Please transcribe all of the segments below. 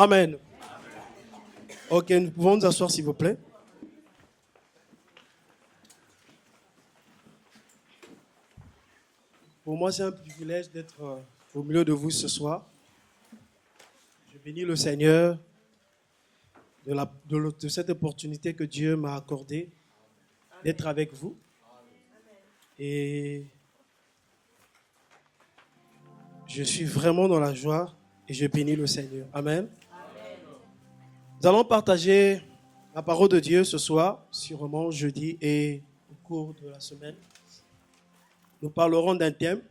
Amen. Ok, nous pouvons nous asseoir s'il vous plaît. Pour moi, c'est un privilège d'être au milieu de vous ce soir. Je bénis le Seigneur de cette opportunité que Dieu m'a accordée d'être avec vous. Et je suis vraiment dans la joie et je bénis le Seigneur. Amen. Nous allons partager la parole de Dieu ce soir, sûrement jeudi et au cours de la semaine. Nous parlerons d'un thème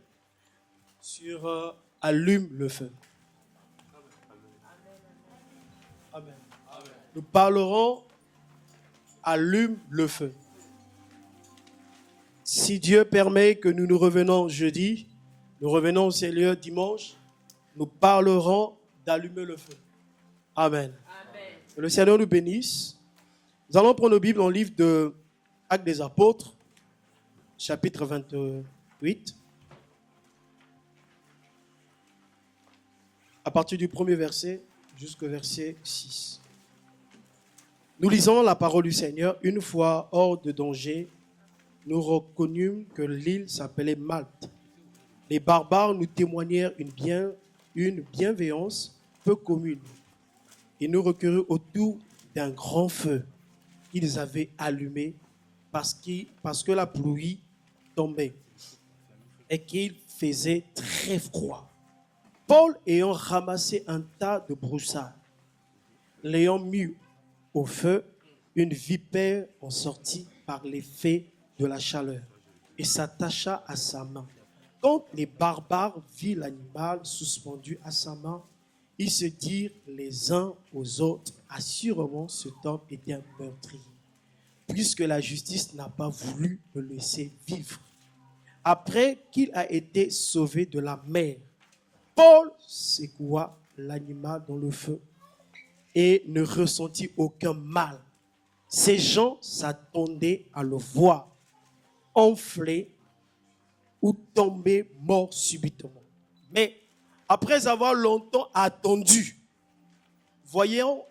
sur allume le feu. Amen. Nous parlerons allume le feu. Si Dieu permet que nous nous revenons jeudi, nous revenons au Seigneur dimanche, nous parlerons d'allumer le feu. Amen. Que le Seigneur nous bénisse. Nous allons prendre nos Bibles dans le livre de Actes des Apôtres, chapitre 28. À partir du premier verset jusqu'au verset 6. Nous lisons la parole du Seigneur. Une fois hors de danger, nous reconnûmes que l'île s'appelait Malte. Les barbares nous témoignèrent une bienveillance peu commune. Ils nous recueillirent autour d'un grand feu qu'ils avaient allumé parce que la pluie tombait et qu'il faisait très froid. Paul ayant ramassé un tas de broussailles, l'ayant mis au feu, une vipère en sortit par l'effet de la chaleur et s'attacha à sa main. Quand les barbares virent l'animal suspendu à sa main, ils se dirent les uns aux autres, assurément cet homme était un meurtrier, puisque la justice n'a pas voulu le laisser vivre. Après qu'il a été sauvé de la mer, Paul secoua l'animal dans le feu et ne ressentit aucun mal. Ces gens s'attendaient à le voir enfler ou tomber mort subitement. Mais après avoir longtemps attendu, voyant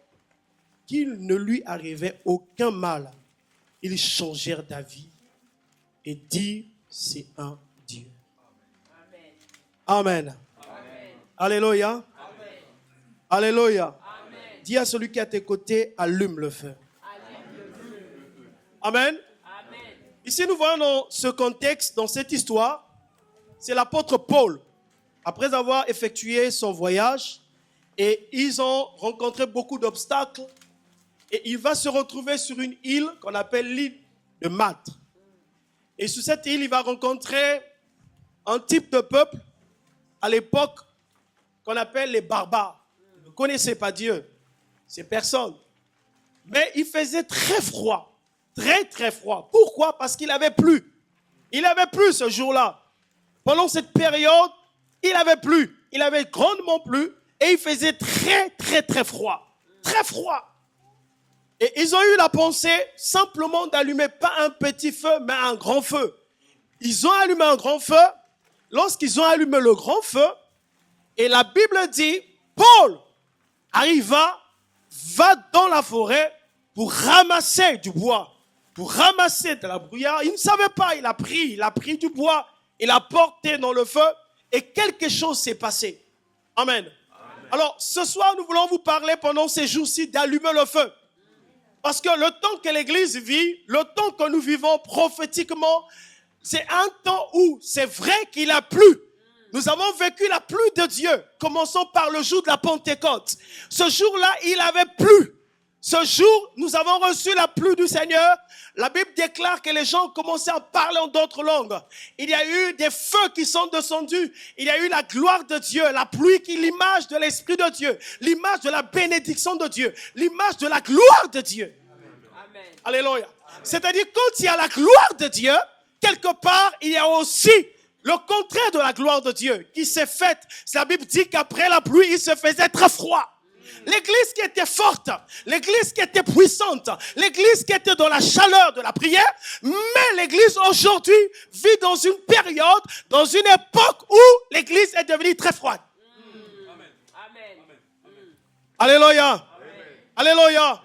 qu'il ne lui arrivait aucun mal, ils changèrent d'avis et dirent c'est un Dieu. Amen. Amen. Alléluia. Amen. Alléluia. Amen. Dis à celui qui est à tes côtés, allume le feu. Amen. Amen. Ici, nous voyons dans ce contexte, dans cette histoire, c'est l'apôtre Paul. Après avoir effectué son voyage, et ils ont rencontré beaucoup d'obstacles, et il va se retrouver sur une île qu'on appelle l'île de Malte. Et sur cette île, il va rencontrer un type de peuple, à l'époque, qu'on appelle les barbares. Ils ne connaissaient pas Dieu, ces personnes. Mais il faisait très froid, très très froid. Pourquoi? Parce qu'il avait plu. Il avait plu ce jour-là. Pendant cette période, il avait plu. Il avait grandement plu et il faisait très très très froid. Très froid. Et ils ont eu la pensée simplement d'allumer pas un petit feu, mais un grand feu. Ils ont allumé un grand feu. Lorsqu'ils ont allumé le grand feu, et la Bible dit, Paul va dans la forêt pour ramasser du bois, pour ramasser de la brouillard. Il ne savait pas, il a pris du bois, il a porté dans le feu et quelque chose s'est passé. Amen. Amen. Alors, ce soir, nous voulons vous parler pendant ces jours-ci d'allumer le feu. Parce que le temps que l'Église vit, le temps que nous vivons prophétiquement, c'est un temps où c'est vrai qu'il a plu. Nous avons vécu la pluie de Dieu. Commençons par le jour de la Pentecôte. Ce jour-là, il avait plu. Ce jour, nous avons reçu la pluie du Seigneur. La Bible déclare que les gens ont commencé à parler en d'autres langues. Il y a eu des feux qui sont descendus. Il y a eu la gloire de Dieu, la pluie qui est l'image de l'Esprit de Dieu, l'image de la bénédiction de Dieu, l'image de la gloire de Dieu. Amen. Alléluia. C'est-à-dire, quand il y a la gloire de Dieu, quelque part, il y a aussi le contraire de la gloire de Dieu qui s'est faite. La Bible dit qu'après la pluie, il se faisait très froid. L'église qui était forte, l'église qui était puissante, l'église qui était dans la chaleur de la prière, mais l'église aujourd'hui vit dans une période, dans une époque où l'église est devenue très froide. Amen. Amen. Alléluia. Alléluia.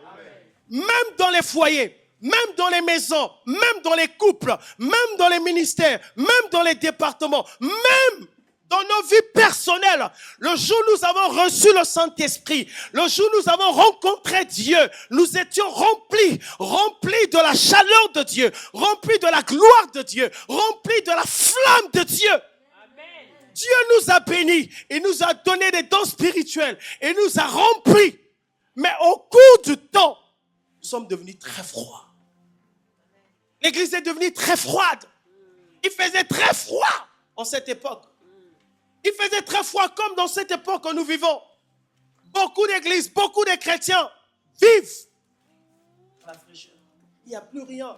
Même dans les foyers, même dans les maisons, même dans les couples, même dans les ministères, même dans les départements, même dans nos vies personnelles, le jour où nous avons reçu le Saint-Esprit, le jour où nous avons rencontré Dieu, nous étions remplis de la chaleur de Dieu, remplis de la gloire de Dieu, remplis de la flamme de Dieu. Amen. Dieu nous a bénis, il nous a donné des dons spirituels, il nous a remplis. Mais au cours du temps, nous sommes devenus très froids. L'église est devenue très froide. Il faisait très froid en cette époque. Il faisait très froid comme dans cette époque que nous vivons. Beaucoup d'églises, beaucoup de chrétiens vivent la fraîcheur. Il n'y a plus rien.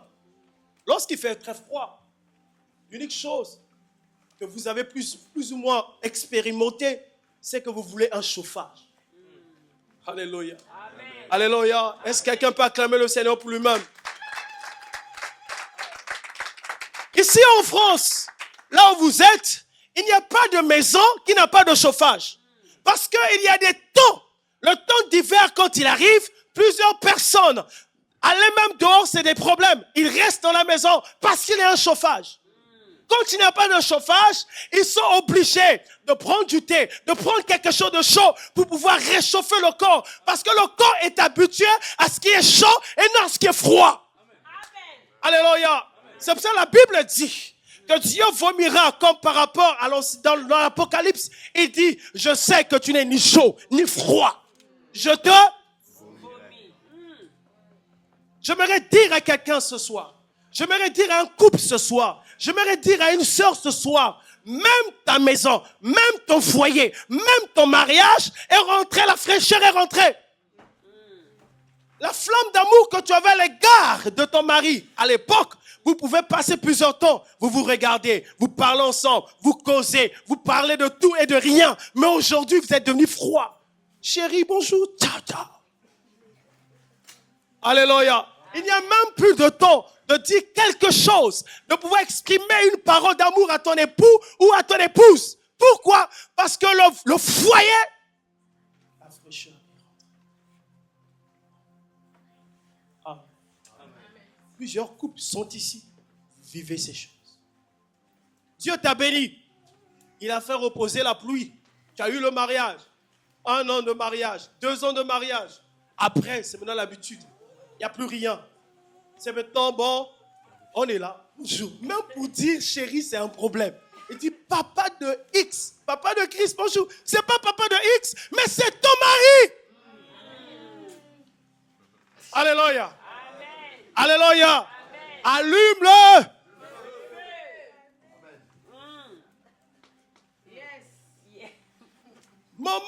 Lorsqu'il fait très froid, l'unique chose que vous avez plus ou moins expérimenté, c'est que vous voulez un chauffage. Alléluia. Amen. Alléluia. Est-ce que quelqu'un peut acclamer le Seigneur pour lui-même? Ici en France, là où vous êtes, il n'y a pas de maison qui n'a pas de chauffage. Parce qu'il y a des temps. Le temps d'hiver, quand il arrive, plusieurs personnes, aller même dehors, c'est des problèmes. Ils restent dans la maison parce qu'il y a un chauffage. Quand il n'y a pas de chauffage, ils sont obligés de prendre du thé, de prendre quelque chose de chaud pour pouvoir réchauffer le corps. Parce que le corps est habitué à ce qui est chaud et non à ce qui est froid. Amen. Alléluia. C'est pour ça que la Bible dit que Dieu vomira comme par rapport à dans l'Apocalypse. Il dit, je sais que tu n'es ni chaud ni froid. Je te vomis. J'aimerais dire à quelqu'un ce soir, j'aimerais dire à un couple ce soir, j'aimerais dire à une sœur ce soir, même ta maison, même ton foyer, même ton mariage est rentré, la fraîcheur est rentrée. La flamme d'amour que tu avais à l'égard de ton mari à l'époque, vous pouvez passer plusieurs temps, vous vous regardez, vous parlez ensemble, vous causez, vous parlez de tout et de rien. Mais aujourd'hui, vous êtes devenus froid. Chérie, bonjour, ciao, ciao. Alléluia. Il n'y a même plus de temps de dire quelque chose, de pouvoir exprimer une parole d'amour à ton époux ou à ton épouse. Pourquoi? Parce que le foyer, la fraîcheur. Plusieurs couples sont ici. Vivez ces choses. Dieu t'a béni. Il a fait reposer la pluie. Tu as eu le mariage. 1 an de mariage. 2 ans de mariage. Après, c'est maintenant l'habitude. Il n'y a plus rien. C'est maintenant, bon, on est là. Bonjour. Même pour dire chérie, c'est un problème. Il dit papa de X. Papa de Christ, bonjour. C'est pas papa de X, mais c'est ton mari. Alléluia. Alléluia. Allume-le. Moment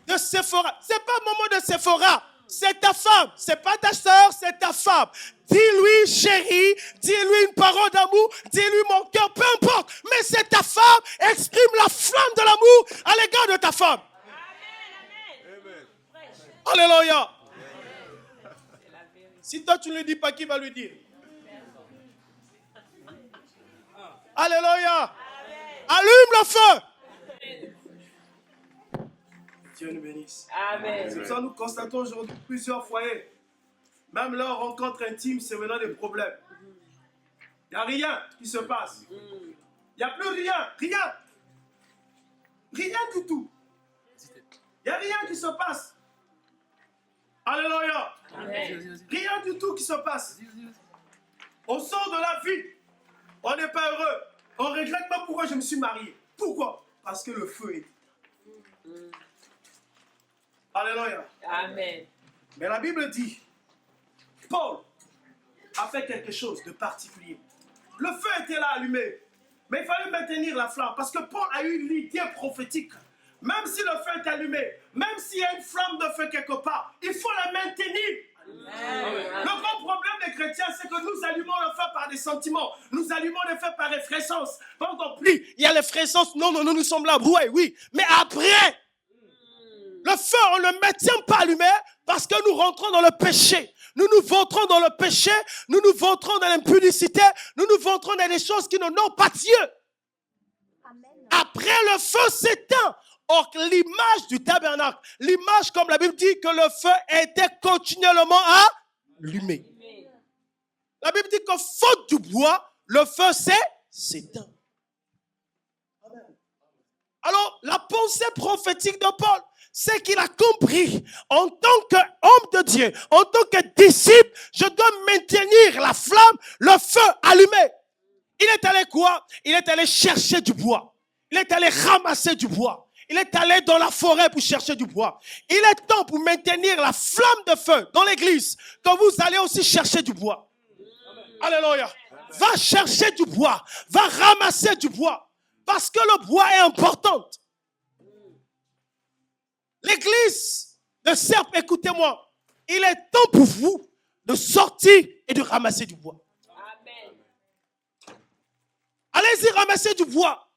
de Sephora. C'est pas moment de Sephora. C'est ta femme. C'est pas ta soeur, c'est ta femme. Dis-lui chérie, dis-lui une parole d'amour, dis-lui mon cœur, peu importe. Mais c'est ta femme. Exprime la flamme de l'amour à l'égard de ta femme. Amen. Alléluia. Si toi tu ne le dis pas, qui va lui dire? Alléluia. Allume le feu. Dieu nous bénisse. Amen. C'est pour ça que nous constatons aujourd'hui plusieurs foyers. Même leur rencontre intime, c'est maintenant des problèmes. Il n'y a rien qui se passe. Il n'y a plus rien. Rien. Rien du tout. Il n'y a rien qui se passe. Alléluia. Amen. Rien du tout qui se passe. On sort de la vie. On n'est pas heureux. On ne regrette pas pourquoi je me suis marié. Pourquoi? Parce que le feu est. Alléluia. Amen. Mais la Bible dit, Paul a fait quelque chose de particulier. Le feu était là allumé, mais il fallait maintenir la flamme parce que Paul a eu l'idée prophétique. Même si le feu est allumé, même s'il y a une flamme de feu quelque part, il faut la maintenir. Amen. Le grand problème des chrétiens, c'est que nous allumons le feu par des sentiments. Nous allumons le feu par effraisance. Pas compris. Il y a l'effraisance. Non, nous sommes là. Oui. Mais après, le feu, on ne le maintient pas allumé parce que nous rentrons dans le péché. Nous nous vautrons dans le péché. Nous nous vautrons dans l'impudicité. Nous nous vautrons dans des choses qui n'honorent pas Dieu. Amen. Après, le feu s'éteint. Or, l'image du tabernacle, l'image, comme la Bible dit, que le feu était continuellement allumé. La Bible dit que faute du bois, le feu s'éteint. Alors, la pensée prophétique de Paul, c'est qu'il a compris, en tant qu'homme de Dieu, en tant que disciple, je dois maintenir la flamme, le feu allumé. Il est allé quoi? Il est allé chercher du bois. Il est allé ramasser du bois. Il est allé dans la forêt pour chercher du bois. Il est temps pour maintenir la flamme de feu dans l'église, que vous allez aussi chercher du bois. Alléluia. Va chercher du bois. Va ramasser du bois. Parce que le bois est important. L'église de Serpes, écoutez-moi. Il est temps pour vous de sortir et de ramasser du bois. Amen. Allez-y ramasser du bois.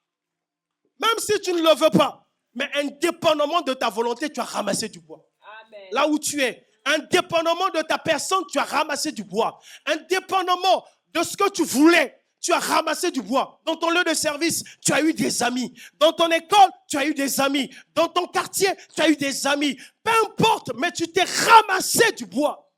Même si tu ne le veux pas. Mais indépendamment de ta volonté, tu as ramassé du bois. Amen. Là où tu es. Indépendamment de ta personne, tu as ramassé du bois. Indépendamment de ce que tu voulais, tu as ramassé du bois. Dans ton lieu de service, tu as eu des amis. Dans ton école, tu as eu des amis. Dans ton quartier, tu as eu des amis. Peu importe, mais tu t'es ramassé du bois.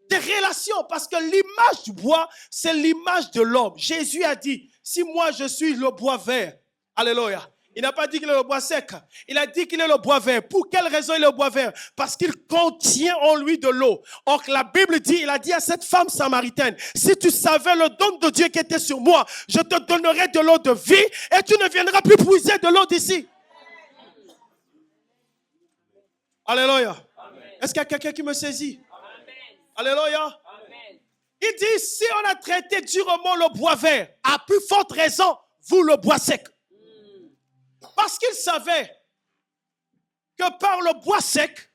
Des relations, parce que l'image du bois, c'est l'image de l'homme. Jésus a dit, si moi je suis le bois vert, alléluia. Il n'a pas dit qu'il est le bois sec. Il a dit qu'il est le bois vert. Pour quelle raison il est le bois vert? Parce qu'il contient en lui de l'eau. Or, la Bible dit, il a dit à cette femme samaritaine, si tu savais le don de Dieu qui était sur moi, je te donnerai de l'eau de vie et tu ne viendras plus puiser de l'eau d'ici. Alléluia. Est-ce qu'il y a quelqu'un qui me saisit? Amen. Alléluia. Amen. Il dit, si on a traité durement le bois vert, à plus forte raison, vous le bois sec. Parce qu'il savait que par le bois sec,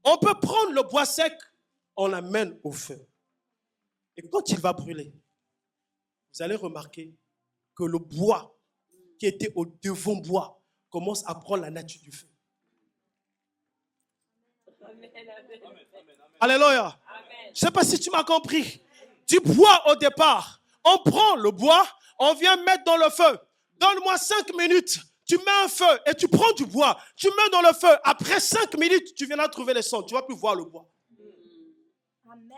on peut prendre le bois sec, on l'amène au feu. Et quand il va brûler, vous allez remarquer que le bois qui était au devant bois commence à prendre la nature du feu. Amen. Alléluia. Je ne sais pas si tu m'as compris. Du bois au départ, on prend le bois, on vient mettre dans le feu. Donne-moi 5 minutes. Tu mets un feu et tu prends du bois. Tu mets dans le feu. Après 5 minutes, tu viendras trouver les sons. Tu ne vas plus voir le bois. Amen.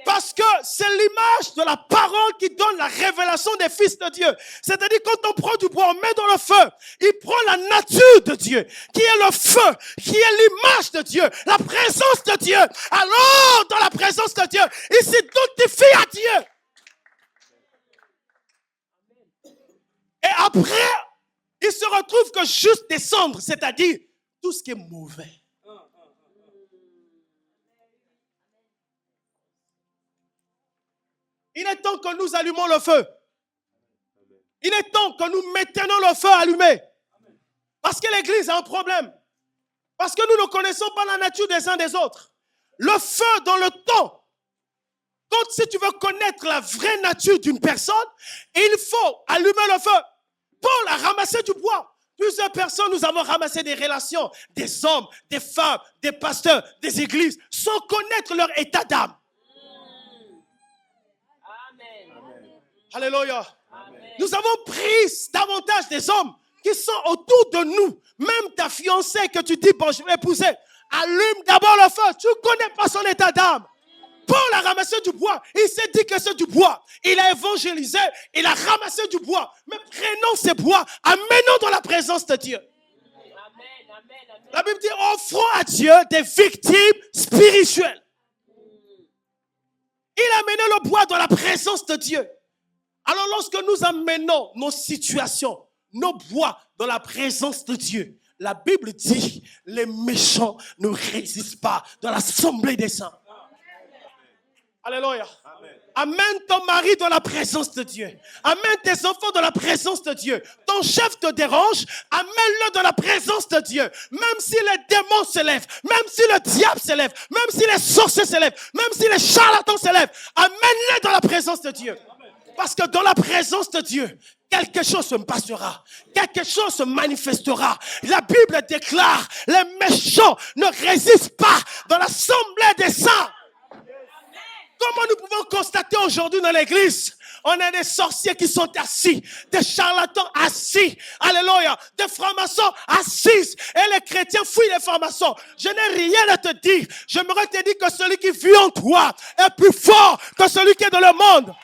Parce que c'est l'image de la parole qui donne la révélation des fils de Dieu. C'est-à-dire quand on prend du bois, on met dans le feu. Il prend la nature de Dieu, qui est le feu, qui est l'image de Dieu, la présence de Dieu. Alors, dans la présence de Dieu, il s'identifie à Dieu. Et après, il se retrouve que juste descendre, c'est-à-dire tout ce qui est mauvais. Il est temps que nous allumons le feu. Il est temps que nous maintenons le feu allumé. Parce que l'Église a un problème. Parce que nous ne connaissons pas la nature des uns des autres. Le feu dans le temps. Quand si tu veux connaître la vraie nature d'une personne, il faut allumer le feu. Paul a ramassé du bois. Plusieurs personnes, nous avons ramassé des relations, des hommes, des femmes, des pasteurs, des églises, sans connaître leur état d'âme. Amen. Alléluia. Amen. Nous avons pris davantage des hommes qui sont autour de nous. Même ta fiancée que tu dis, bon, je vais épouser, allume d'abord le feu. Tu ne connais pas son état d'âme. Paul a ramassé du bois. Il s'est dit que c'est du bois. Il a évangélisé. Il a ramassé du bois. Mais prenons ces bois, amenons dans la présence de Dieu. Amen. La Bible dit, offrons à Dieu des victimes spirituelles. Il a amené le bois dans la présence de Dieu. Alors lorsque nous amenons nos situations, nos bois dans la présence de Dieu, la Bible dit, les méchants ne résistent pas dans l'assemblée des saints. Alléluia. Amen. Amène ton mari dans la présence de Dieu. Amène tes enfants dans la présence de Dieu. Ton chef te dérange, amène-le dans la présence de Dieu. Même si les démons se lèvent, même si le diable se lève, même si les sorciers se lèvent, même si les charlatans se lèvent, amène-les dans la présence de Dieu. Parce que dans la présence de Dieu, quelque chose se passera. Quelque chose se manifestera. La Bible déclare, les méchants ne résistent pas dans l'assemblée des saints. Comment nous pouvons constater aujourd'hui dans l'église? On a des sorciers qui sont assis, des charlatans assis, alléluia, des francs-maçons assis. Et les chrétiens fuient les francs-maçons. Je n'ai rien à te dire. J'aimerais te dire que celui qui vit en toi est plus fort que celui qui est dans le monde.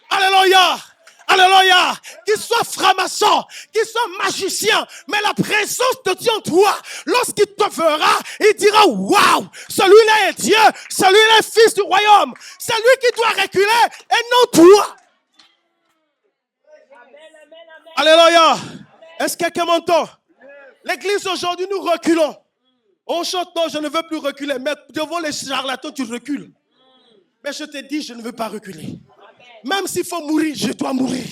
Alléluia. Alléluia. Qu'il soit franc-maçon, qu'il soit magicien, mais la présence de Dieu en toi, lorsqu'il te verra, il dira, waouh, celui-là est Dieu, celui-là est fils du royaume. C'est lui qui doit reculer et non toi. Alléluia. Est-ce que quelqu'un m'entend? L'église aujourd'hui, nous reculons. On chante, non, je ne veux plus reculer. Mais devant les charlatans, tu recules. Mais je te dis, je ne veux pas reculer. Même s'il faut mourir, je dois mourir.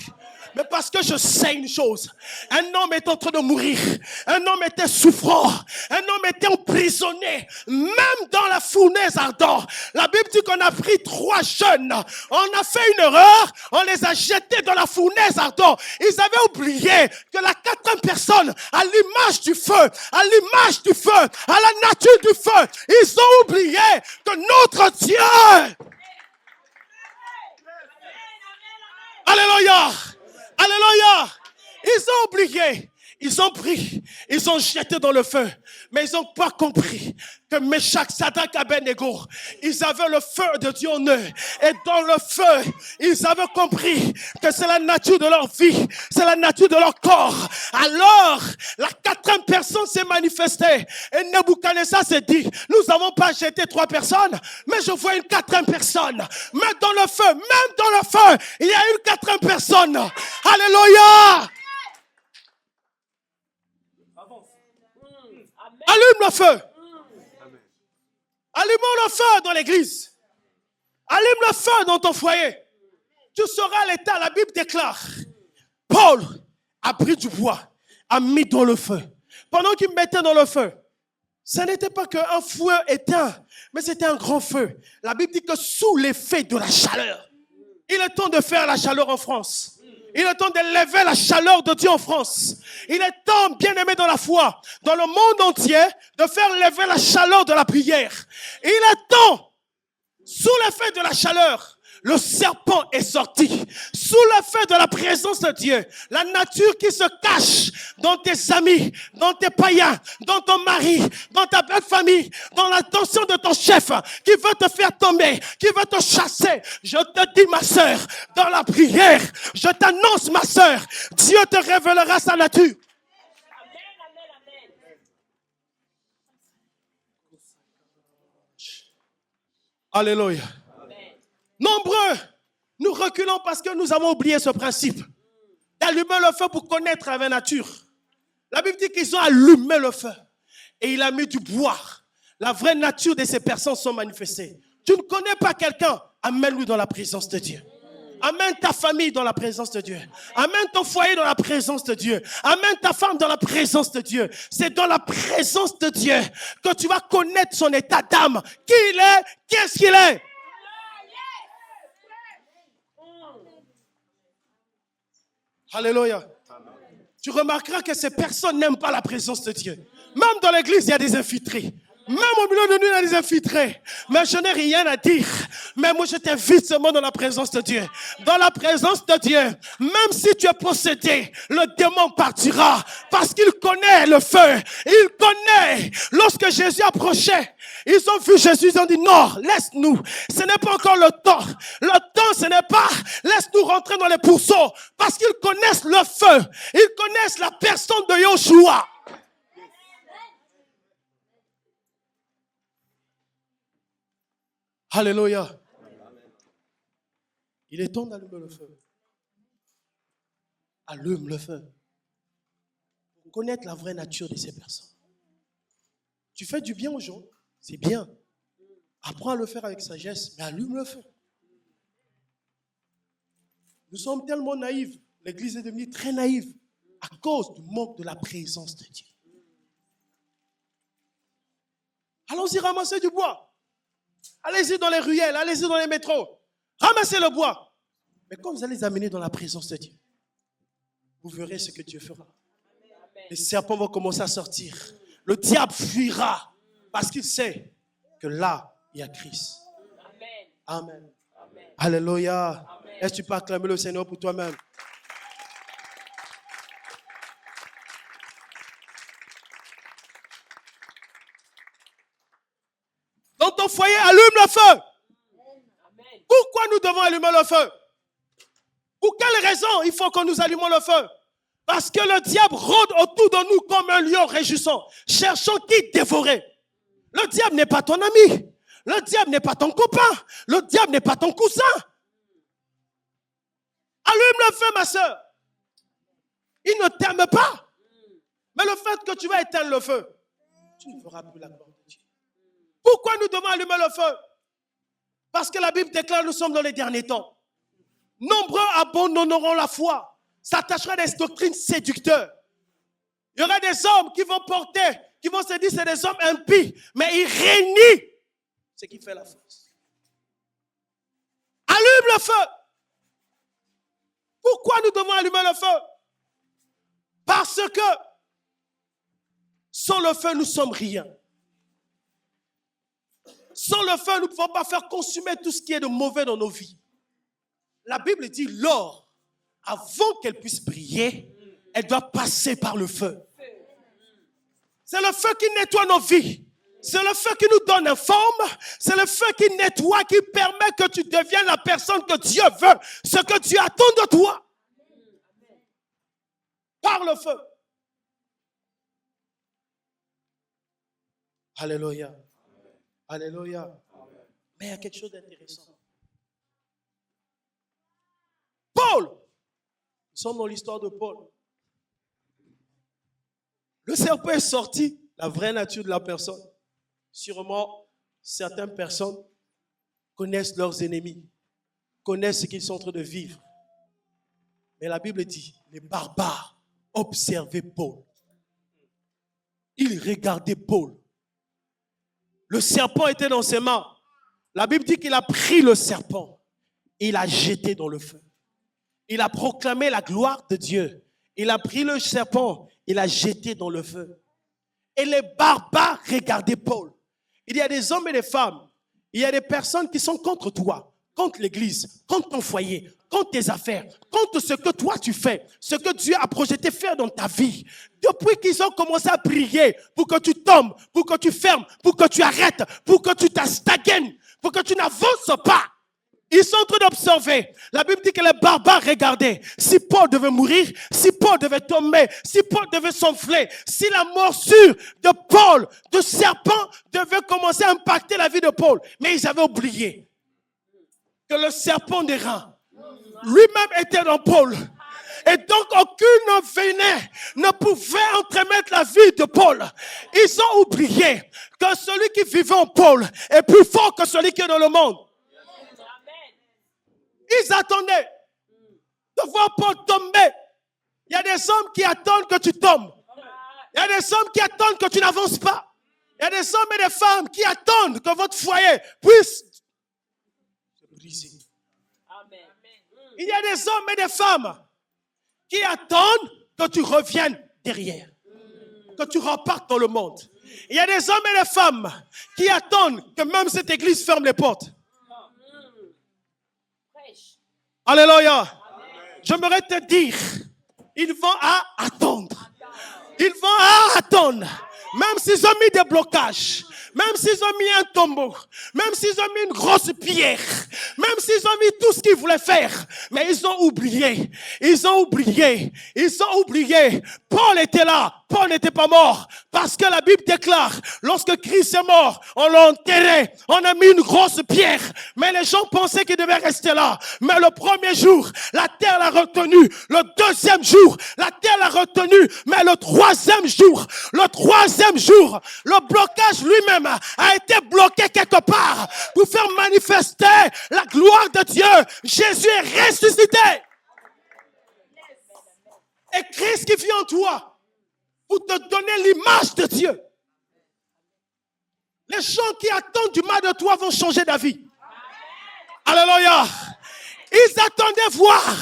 Mais parce que je sais une chose. Un homme est en train de mourir. Un homme était souffrant. Un homme était emprisonné. Même dans la fournaise ardente. La Bible dit qu'on a pris 3 jeunes. On a fait une erreur. On les a jetés dans la fournaise ardente. Ils avaient oublié que la 4e personne, à l'image du feu, à l'image du feu, à la nature du feu, ils ont oublié que notre Dieu... Alléluia. Alléluia. Ils ont oublié. Ils ont pris. Ils ont jeté dans le feu. Mais ils n'ont pas compris que Meshach, Sadak, Abednego, ils avaient le feu de Dieu en eux. Et dans le feu, ils avaient compris que c'est la nature de leur vie. C'est la nature de leur corps. Alors, la 4e personne s'est manifestée. Et Nebuchadnezzar s'est dit, nous n'avons pas jeté 3 personnes, mais je vois une 4e personne. Mais dans le feu, même dans le feu, il y a une 4e personne. Alléluia. Allume le feu. Allumons le feu dans l'église. Allume le feu dans ton foyer. Tu sauras l'état. La Bible déclare. Paul a pris du bois, a mis dans le feu. Pendant qu'il mettait dans le feu, ce n'était pas qu'un feu éteint, mais c'était un grand feu. La Bible dit que sous l'effet de la chaleur, il est temps de faire la chaleur en France. Il est temps d'élever la chaleur de Dieu en France. Il est temps, bien-aimé dans la foi, dans le monde entier, de faire lever la chaleur de la prière. Il est temps, sous l'effet de la chaleur, le serpent est sorti. Sous l'effet de la présence de Dieu, la nature qui se cache dans tes amis, dans tes païens, dans ton mari, dans ta belle famille, dans l'attention de ton chef, qui veut te faire tomber, qui veut te chasser. Je te dis, ma sœur, dans la prière, je t'annonce, ma sœur, Dieu te révélera sa nature. Alléluia. Nombreux, nous reculons parce que nous avons oublié ce principe d'allumer le feu pour connaître la vraie nature. La Bible dit qu'ils ont allumé le feu et il a mis du bois. La vraie nature de ces personnes sont manifestées. Tu ne connais pas quelqu'un, amène-lui dans la présence de Dieu. Amène ta famille dans la présence de Dieu. Amène ton foyer dans la présence de Dieu. Amène ta femme dans la présence de Dieu. C'est dans la présence de Dieu que tu vas connaître son état d'âme. Qui il est, qu'est-ce qu'il est. Alléluia. Tu remarqueras que ces personnes n'aiment pas la présence de Dieu. Même dans l'église, il y a des infiltrés. Même au milieu de nous, il y a des infiltrés. Mais je n'ai rien à dire. Mais moi, je t'invite seulement dans la présence de Dieu. Dans la présence de Dieu, même si tu es possédé, le démon partira. Parce qu'il connaît le feu. Il connaît. Lorsque Jésus approchait, ils ont vu Jésus, ils ont dit non, laisse-nous. Ce n'est pas encore le temps. Le temps, ce n'est pas laisse-nous rentrer dans les pourceaux. Parce qu'ils connaissent le feu. Ils connaissent la personne de Yoshua. Alléluia. Il est temps d'allumer le feu. Allume le feu. Pour connaître la vraie nature de ces personnes. Tu fais du bien aux gens, c'est bien. Apprends à le faire avec sagesse, mais allume le feu. Nous sommes tellement naïfs. L'église est devenue très naïve à cause du manque de la présence de Dieu. Allons-y ramasser du bois. Allez-y dans les ruelles, allez-y dans les métros. Ramassez le bois. Mais quand vous allez les amener dans la présence de Dieu, vous verrez ce que Dieu fera. Les serpents vont commencer à sortir. Le diable fuira parce qu'il sait que là, il y a Christ. Amen. Amen. Alléluia. Amen. Est-ce que tu peux acclamer le Seigneur pour toi-même? Dans ton foyer, allume le feu. Pourquoi nous devons allumer le feu? Pour quelle raison il faut que nous allumons le feu? Parce que le diable rôde autour de nous comme un lion rugissant, cherchant qui dévorer. Le diable n'est pas ton ami. Le diable n'est pas ton copain. Le diable n'est pas ton cousin. Allume le feu, ma soeur. Il ne t'aime pas. Mais le fait que tu vas éteindre le feu, tu ne feras plus la gloire de Dieu. Pourquoi nous devons allumer le feu? Parce que la Bible déclare que nous sommes dans les derniers temps. Nombreux abandonneront la foi, s'attacheraient à des doctrines séducteurs. Il y aura des hommes qui vont porter, qui vont se dire c'est des hommes impies, mais ils réunissent ce qui fait la force. Allume le feu. Pourquoi nous devons allumer le feu? Parce que sans le feu, nous sommes rien. Sans le feu, nous ne pouvons pas faire consumer tout ce qui est de mauvais dans nos vies. La Bible dit l'or, avant qu'elle puisse briller, elle doit passer par le feu. C'est le feu qui nettoie nos vies. C'est le feu qui nous donne une forme. C'est le feu qui nettoie, qui permet que tu deviennes la personne que Dieu veut. Ce que Dieu attend de toi. Par le feu. Alléluia. Alléluia. Mais il y a quelque chose d'intéressant. Paul. Nous sommes dans l'histoire de Paul. Le serpent est sorti, la vraie nature de la personne. Sûrement, certaines personnes connaissent leurs ennemis, connaissent ce qu'ils sont en train de vivre. Mais la Bible dit, les barbares observaient Paul. Ils regardaient Paul. Le serpent était dans ses mains. La Bible dit qu'il a pris le serpent et il l'a jeté dans le feu. Il a proclamé la gloire de Dieu. Il a pris le serpent, il l'a jeté dans le feu. Et les barbares regardaient Paul. Il y a des hommes et des femmes. Il y a des personnes qui sont contre toi, contre l'église, contre ton foyer, contre tes affaires, contre ce que toi tu fais, ce que Dieu a projeté faire dans ta vie. Depuis qu'ils ont commencé à prier pour que tu tombes, pour que tu fermes, pour que tu arrêtes, pour que tu t'astagènes, pour que tu n'avances pas. Ils sont en train d'observer. La Bible dit que les barbares regardaient. Si Paul devait mourir, si Paul devait tomber, si Paul devait s'enfler, si la morsure de Paul, de serpent, devait commencer à impacter la vie de Paul. Mais ils avaient oublié que le serpent des reins lui-même était dans Paul. Et donc, aucune venin ne pouvait entremettre la vie de Paul. Ils ont oublié que celui qui vivait en Paul est plus fort que celui qui est dans le monde. Ils attendaient de voir Paul tomber. Il y a des hommes qui attendent que tu tombes. Il y a des hommes qui attendent que tu n'avances pas. Il y a des hommes et des femmes qui attendent que votre foyer puisse se briser. Il y a des hommes et des femmes qui attendent que tu reviennes derrière. Que tu repartes dans le monde. Il y a des hommes et des femmes qui attendent que même cette église ferme les portes. Alléluia. J'aimerais te dire, ils vont attendre. Ils vont attendre. Même s'ils ont mis des blocages, même s'ils ont mis un tombeau, même s'ils ont mis une grosse pierre, même s'ils ont mis tout ce qu'ils voulaient faire, mais ils ont oublié. Ils ont oublié. Ils ont oublié. Paul était là. Paul n'était pas mort. Parce que la Bible déclare, lorsque Christ est mort, on l'a enterré. On a mis une grosse pierre. Mais les gens pensaient qu'il devait rester là. Mais le premier jour, la terre l'a retenu. Le deuxième jour, la terre l'a retenu. Mais le troisième jour, le blocage lui-même a été bloqué quelque part pour faire manifester la gloire de Dieu. Jésus est ressuscité. Et Christ qui vit en toi pour te donner l'image de Dieu. Les gens qui attendent du mal de toi vont changer d'avis. Alléluia. Ils attendaient voir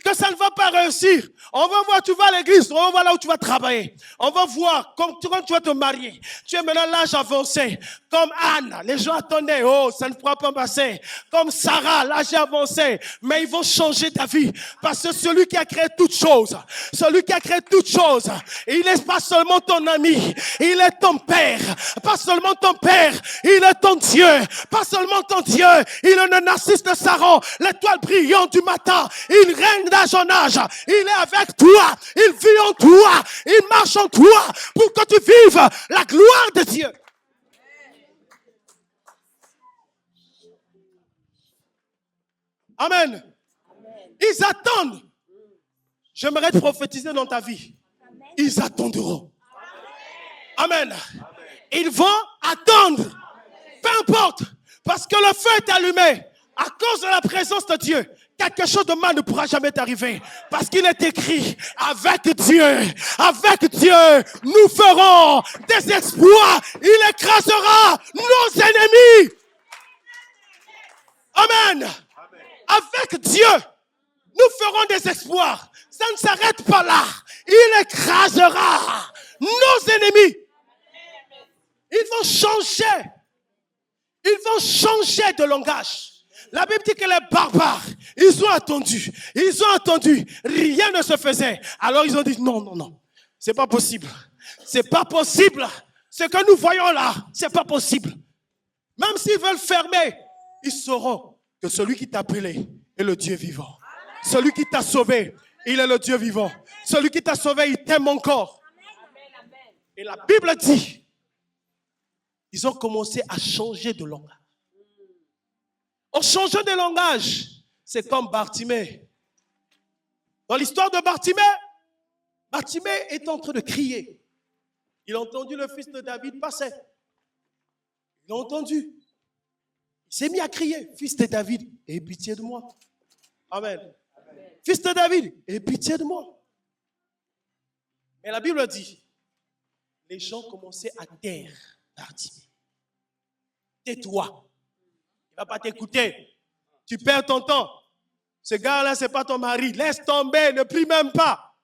que ça ne va pas réussir. On va voir, tu vas à l'église, on va voir là où tu vas travailler. On va voir quand tu vas te marier. Tu es maintenant à l'âge avancé. Comme Anne, les gens attendaient, oh, ça ne pourra pas passer. Comme Sarah, l'âge avancé. Mais ils vont changer ta vie. Parce que celui qui a créé toutes choses, il n'est pas seulement ton ami, il est ton père. Pas seulement ton père, il est ton Dieu. Pas seulement ton Dieu, il est le narcisse de Saron, l'étoile brillante du matin. Il règne d'âge en âge. Il est avec toi. Il vit en toi. Il marche en toi pour que tu vives la gloire de Dieu. Amen. Ils attendent. J'aimerais te prophétiser dans ta vie. Ils attendront. Amen. Ils vont attendre. Peu importe. Parce que le feu est allumé. À cause de la présence de Dieu, quelque chose de mal ne pourra jamais t'arriver. Parce qu'il est écrit, avec Dieu, nous ferons des exploits. Il écrasera nos ennemis. Amen. Avec Dieu, nous ferons des exploits. Ça ne s'arrête pas là. Il écrasera nos ennemis. Ils vont changer. Ils vont changer de langage. La Bible dit que les barbares, ils ont attendu. Rien ne se faisait. Alors ils ont dit non. C'est pas possible. C'est pas possible. Ce que nous voyons là, c'est pas possible. Même s'ils veulent fermer, ils sauront que celui qui t'a appelé est le Dieu vivant. Celui qui t'a sauvé, il est le Dieu vivant. Celui qui t'a sauvé, il t'aime encore. Et la Bible dit, ils ont commencé à changer de langage. En changeant de langage, c'est comme Bartimée. Dans l'histoire de Bartimée, Bartimée est en train de crier. Il a entendu le fils de David passer. Il a entendu. Il s'est mis à crier, fils de David, aie pitié de moi. Amen. Fils de David, aie pitié de moi. Mais la Bible dit, les gens commençaient à taire Bartimée. Tais-toi. Il ne va pas t'écouter. Tu perds ton temps. Ce gars-là, ce n'est pas ton mari. Laisse tomber, ne prie même pas.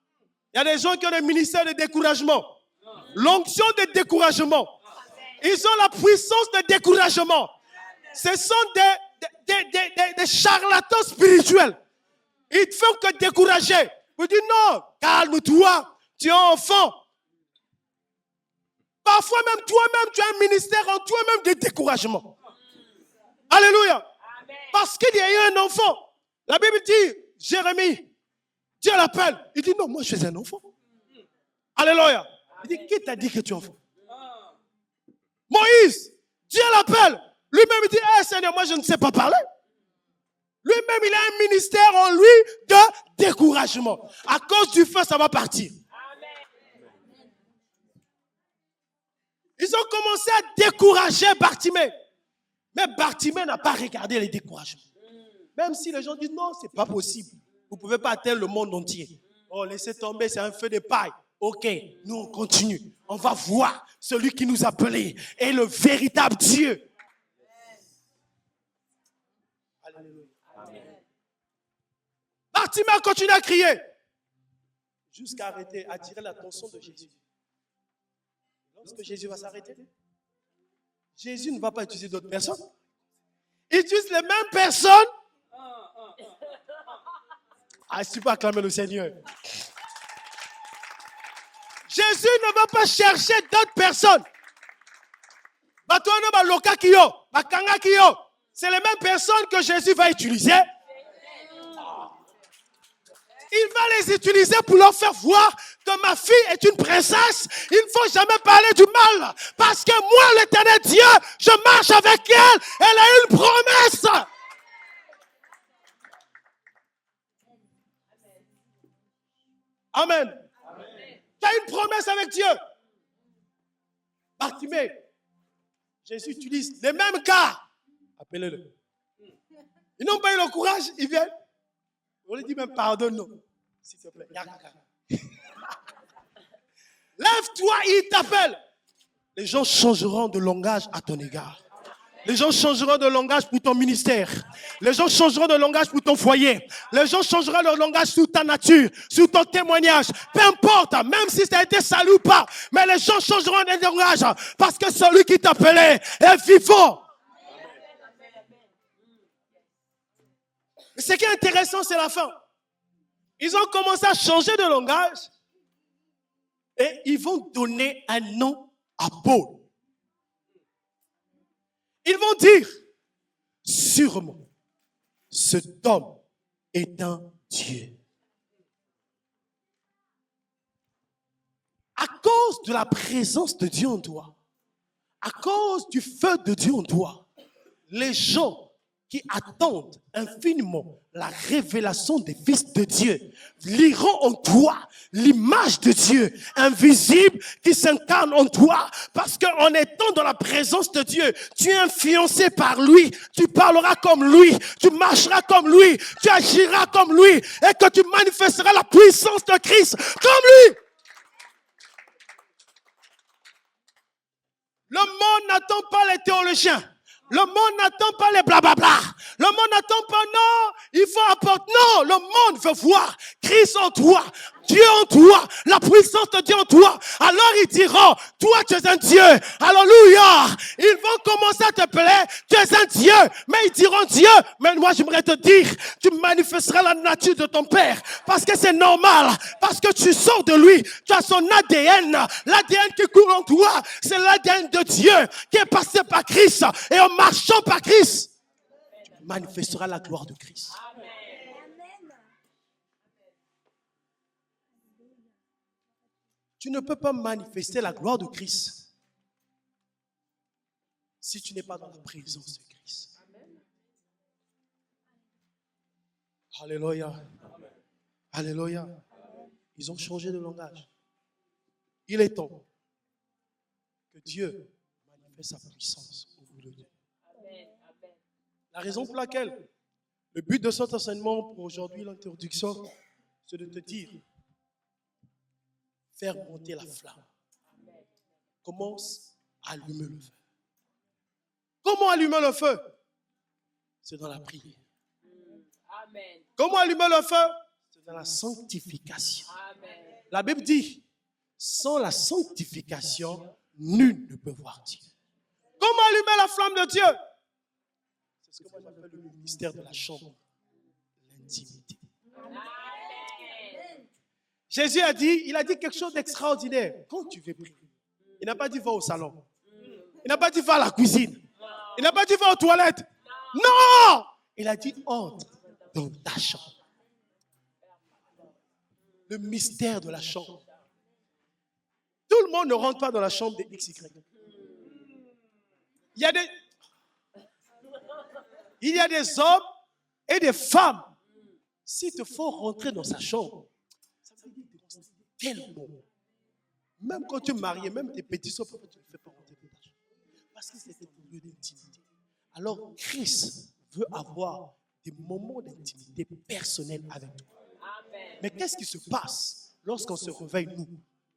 Il y a des gens qui ont des ministères de découragement. L'onction de découragement. Ils ont la puissance de découragement. Ce sont des charlatans spirituels. Ils ne font que décourager. Vous dites non, calme-toi, tu es enfant. Parfois même toi-même, tu as un ministère en toi-même de découragement. Alléluia. Amen. Parce qu'il y a eu un enfant. La Bible dit, Jérémie, Dieu l'appelle. Il dit non, moi je suis un enfant. Alléluia. Il dit, qui t'a dit que tu es enfant? Moïse, Dieu l'appelle. Lui-même il dit, Seigneur, moi je ne sais pas parler. Lui-même il a un ministère en lui de découragement. À cause du feu, ça va partir. Ils ont commencé à décourager Bartimée. Mais Bartimée n'a pas regardé les découragements. Même si les gens disent non, c'est pas possible. Vous ne pouvez pas atteindre le monde entier. Oh, laissez tomber, c'est un feu de paille. Ok, nous on continue. On va voir celui qui nous a appelés est le véritable Dieu. Alléluia. Bartimée a continué à crier jusqu'à arrêter, attirer l'attention de Jésus. Lorsque Jésus va s'arrêter, Jésus ne va pas utiliser d'autres personnes. Il utilise les mêmes personnes. Ah, si tu peux acclamer le Seigneur. Jésus ne va pas chercher d'autres personnes. C'est les mêmes personnes que Jésus va utiliser. Il va les utiliser pour leur faire voir que ma fille est une princesse. Il ne faut jamais parler du mal. Parce que moi, l'Éternel Dieu, je marche avec elle. Elle a une promesse. Amen. Tu as une promesse avec Dieu. Bartimée, Jésus utilise les mêmes cas. Appelez-le. Ils n'ont pas eu le courage, ils viennent. On lui dit même pardonne-nous. S'il te plaît. Lève-toi, il t'appelle. Les gens changeront de langage à ton égard. Les gens changeront de langage pour ton ministère. Les gens changeront de langage pour ton foyer. Les gens changeront de langage sur ta nature, sur ton témoignage. Peu importe, même si ça a été salut ou pas. Mais les gens changeront de langage parce que celui qui t'appelait est vivant. Ce qui est intéressant, c'est la fin. Ils ont commencé à changer de langage et ils vont donner un nom à Paul. Ils vont dire, sûrement, cet homme est un Dieu. À cause de la présence de Dieu en toi, à cause du feu de Dieu en toi, les gens qui attendent infiniment la révélation des fils de Dieu liront en toi l'image de Dieu invisible qui s'incarne en toi parce qu'en étant dans la présence de Dieu, tu es influencé par lui, tu parleras comme lui, tu marcheras comme lui, tu agiras comme lui et que tu manifesteras la puissance de Christ comme lui. Le monde n'attend pas les théologiens. Le monde n'attend pas les blablabla. Le monde n'attend pas, non, il faut apporter. Non, le monde veut voir Christ en toi, Dieu en toi, la puissance de Dieu en toi. Alors ils diront, toi tu es un Dieu. Alléluia. Ils vont commencer à t'appeler, tu es un Dieu. Mais ils diront Dieu. Mais moi j'aimerais te dire, tu manifesteras la nature de ton Père. Parce que c'est normal. Parce que tu sors de lui. Tu as son ADN. L'ADN qui coule en toi, c'est l'ADN de Dieu qui est passé par Christ. Et en marchant par Christ, tu manifesteras la gloire de Christ. Amen. Tu ne peux pas manifester la gloire de Christ si tu n'es pas dans la présence de Christ. Alléluia. Alléluia. Ils ont changé de langage. Il est temps que Dieu manifeste sa puissance au bout de Dieu. La raison pour laquelle le but de cet enseignement pour aujourd'hui, l'introduction, c'est de te dire, faire monter la flamme. Commence à allumer le feu. Comment allumer le feu? C'est dans la prière. Amen. Comment allumer le feu? C'est dans la sanctification. Amen. La Bible dit, sans la sanctification, nul ne peut voir Dieu. Comment allumer la flamme de Dieu? C'est ce que moi j'appelle le ministère de la chambre, l'intimité. Jésus a dit quelque chose d'extraordinaire. Quand tu veux prier, il n'a pas dit va au salon. Il n'a pas dit va à la cuisine. Il n'a pas dit va aux toilettes. Non! Il a dit entre dans ta chambre. Le mystère de la chambre. Tout le monde ne rentre pas dans la chambre des XY. Il y a des hommes et des femmes. S'il te faut rentrer dans sa chambre, ça veut dire que c'est tellement. Même quand tu es marié, même tes petits soeurs, pourquoi tu ne fais pas rentrer dans ta chambre? Parce que c'est un lieu d'intimité. Alors, Christ veut avoir des moments d'intimité personnelle avec toi. Amen. Mais qu'est-ce qui se passe lorsqu'on se réveille, nous,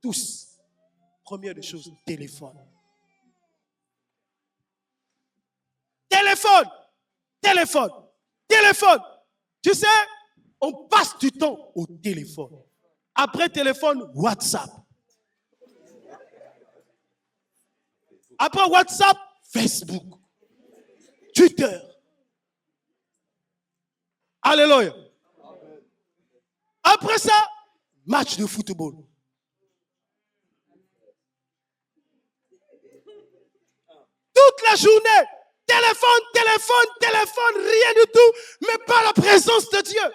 tous? Première des choses, téléphone. Téléphone. Téléphone. Téléphone. Tu sais, on passe du temps au téléphone. Après téléphone, WhatsApp. Après WhatsApp, Facebook. Twitter. Alléluia. Après ça, match de football. Toute la journée, téléphone, rien du tout, mais pas la présence de Dieu.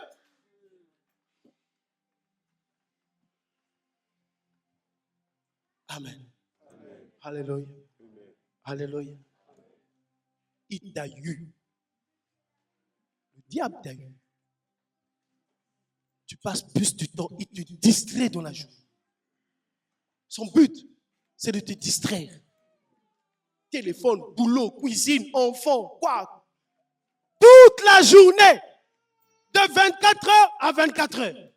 Amen. Amen. Alléluia. Amen. Alléluia. Il t'a eu. Le diable t'a eu. Tu passes plus du temps, il te distrait dans la journée. Son but, c'est de te distraire. Téléphone, boulot, cuisine, enfant, quoi. Toute la journée, de 24 heures à 24 heures.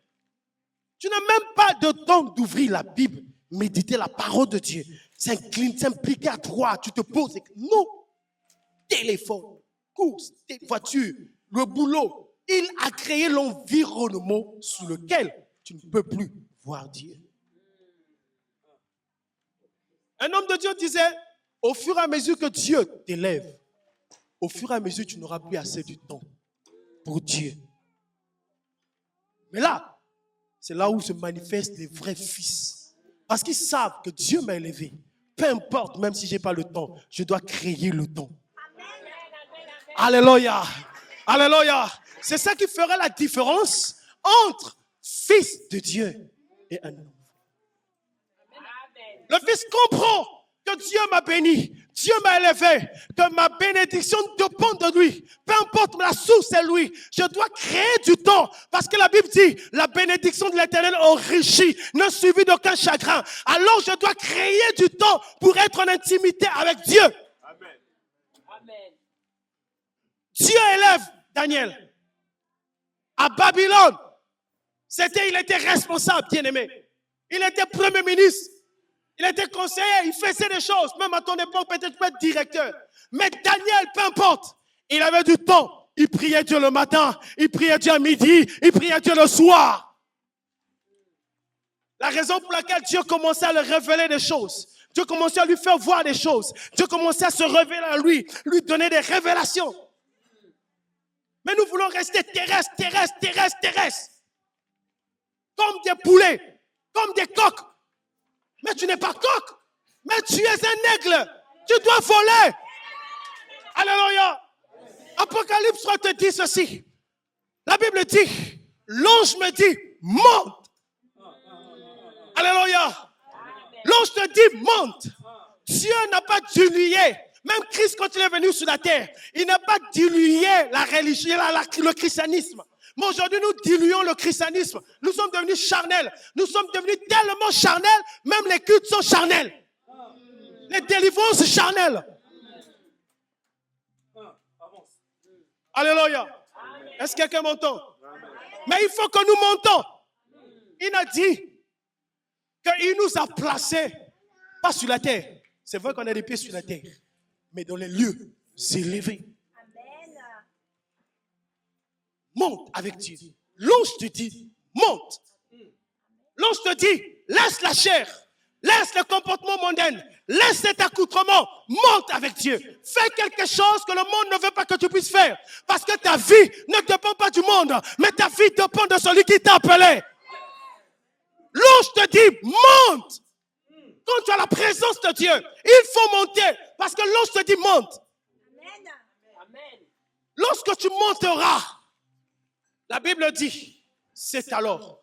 Tu n'as même pas de temps d'ouvrir la Bible, méditer la parole de Dieu, s'impliquer à toi, tu te poses. Non. téléphone, course, voiture, le boulot. Il a créé l'environnement sous lequel tu ne peux plus voir Dieu. Un homme de Dieu disait, au fur et à mesure que Dieu t'élève, au fur et à mesure tu n'auras plus assez de temps pour Dieu. Mais là, c'est là où se manifestent les vrais fils. Parce qu'ils savent que Dieu m'a élevé. Peu importe, même si je n'ai pas le temps, je dois créer le temps. Alléluia. Alléluia. C'est ça qui fera la différence entre fils de Dieu et un homme. Le fils comprend que Dieu m'a béni, Dieu m'a élevé, que ma bénédiction dépend de lui. Peu importe la source, c'est lui. Je dois créer du temps parce que la Bible dit la bénédiction de l'Éternel enrichit, ne suivie d'aucun chagrin. Alors je dois créer du temps pour être en intimité avec Dieu. Amen. Amen. Dieu élève Daniel à Babylone. Il était responsable, bien-aimé. Il était premier ministre. Il était conseiller, il faisait des choses. Même à ton époque, peut-être pas être directeur. Mais Daniel, peu importe, il avait du temps. Il priait Dieu le matin, il priait Dieu à midi, il priait Dieu le soir. La raison pour laquelle Dieu commençait à lui révéler des choses. Dieu commençait à lui faire voir des choses. Dieu commençait à se révéler à lui donner des révélations. Mais nous voulons rester terrestres. Comme des poulets, comme des coqs. Mais tu n'es pas coq, mais tu es un aigle. Tu dois voler. Alléluia. Apocalypse 3 te dit ceci. La Bible dit, l'ange me dit, monte. Alléluia. L'ange te dit, monte. Dieu n'a pas dilué. Même Christ, quand il est venu sur la terre, il n'a pas dilué la religion, le christianisme. Mais aujourd'hui, nous diluons le christianisme. Nous sommes devenus charnels. Nous sommes devenus tellement charnels, même les cultes sont charnels. Les délivrances charnelles. Alléluia. Est-ce que quelqu'un m'entend? Mais il faut que nous montons. Il a dit qu'il nous a placés, pas sur la terre. C'est vrai qu'on a des pieds sur la terre, mais dans les lieux élevés. Monte avec Dieu. L'ange te dit, monte. L'ange te dit, laisse la chair, laisse le comportement mondain, laisse cet accoutrement, monte avec Dieu. Fais quelque chose que le monde ne veut pas que tu puisses faire. Parce que ta vie ne dépend pas du monde, mais ta vie dépend de celui qui t'a appelé. L'ange te dit, monte. Quand tu as la présence de Dieu, il faut monter. Parce que l'ange te dit, monte. Lorsque tu monteras, la Bible dit, c'est alors,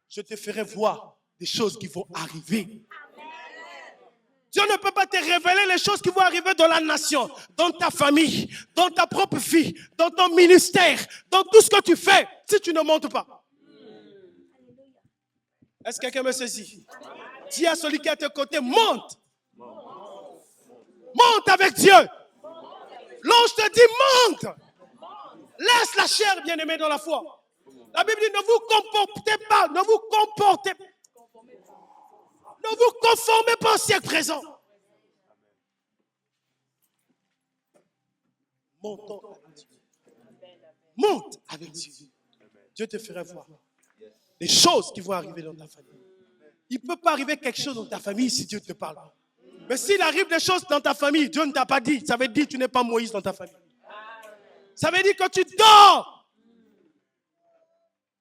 je te ferai voir des choses qui vont arriver. Dieu ne peut pas te révéler les choses qui vont arriver dans la nation, dans ta famille, dans ta propre vie, dans ton ministère, dans tout ce que tu fais, si tu ne montes pas. Est-ce que quelqu'un me saisit? Dis à celui qui est à tes côtés, monte. Monte avec Dieu. L'ange te dit, monte. Laisse la chair, bien-aimé, dans la foi. La Bible dit, ne vous comportez pas, ne vous conformez pas au siècle présent. Montons avec Dieu. Monte avec Dieu. Dieu te fera voir les choses qui vont arriver dans ta famille. Il ne peut pas arriver quelque chose dans ta famille si Dieu ne te parle pas. Mais s'il arrive des choses dans ta famille, Dieu ne t'a pas dit, ça veut dire que tu n'es pas Moïse dans ta famille. Ça veut dire que tu dors.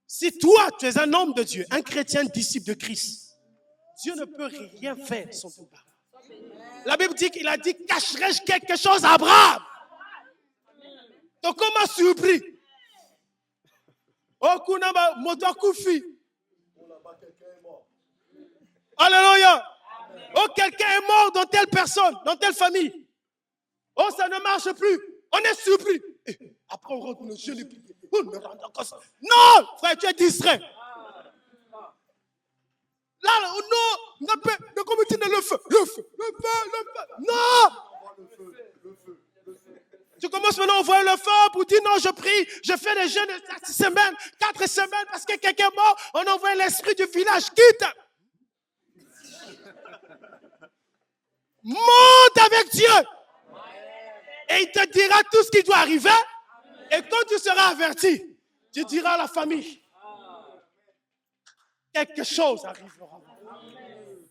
Si toi, tu es un homme de Dieu, un chrétien disciple de Christ, Dieu ne peut rien faire sans te parler. La Bible dit qu'il a dit, cacherai-je quelque chose à Abraham? Donc, comment surpris? Oh, Kunaba, Motokufi. Alléluia. Oh, quelqu'un est mort dans telle personne, dans telle famille. Oh, ça ne marche plus. On est surpris. Et après, on rentre dans le jeu. Non, frère, tu es distrait. Là, non, le comité de le feu. Non. Tu commences maintenant à envoyer le feu pour dire non, je prie, je fais des jeûnes de 4 semaines parce que quelqu'un est mort. On envoie l'esprit du village, quitte. Monte avec Dieu. Et il te dira tout ce qui doit arriver. Et quand tu seras averti, tu diras à la famille, quelque chose arrivera.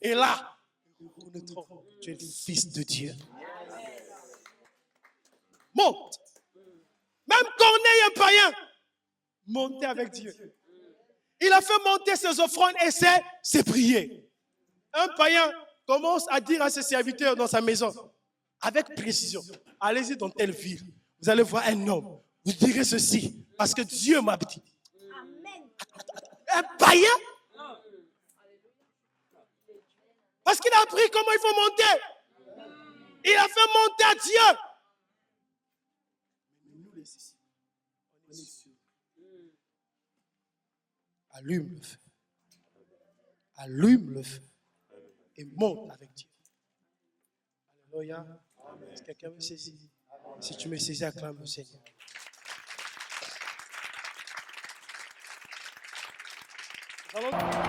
Et là, reconnaîtront que tu es le Fils de Dieu. Monte. Même Corneille, un païen, montait avec Dieu. Il a fait monter ses offrandes et ses prières. Un païen commence à dire à ses serviteurs dans sa maison, avec précision, allez-y dans telle ville, vous allez voir un homme, vous direz ceci, parce que Dieu m'a dit. Un païen? Parce qu'il a appris comment il faut monter. Il a fait monter à Dieu. Allume le feu. Allume le feu. Et monte avec Dieu. Alléluia. Est-ce que quelqu'un me saisit? Si tu me saisis, acclame le Seigneur. Allons.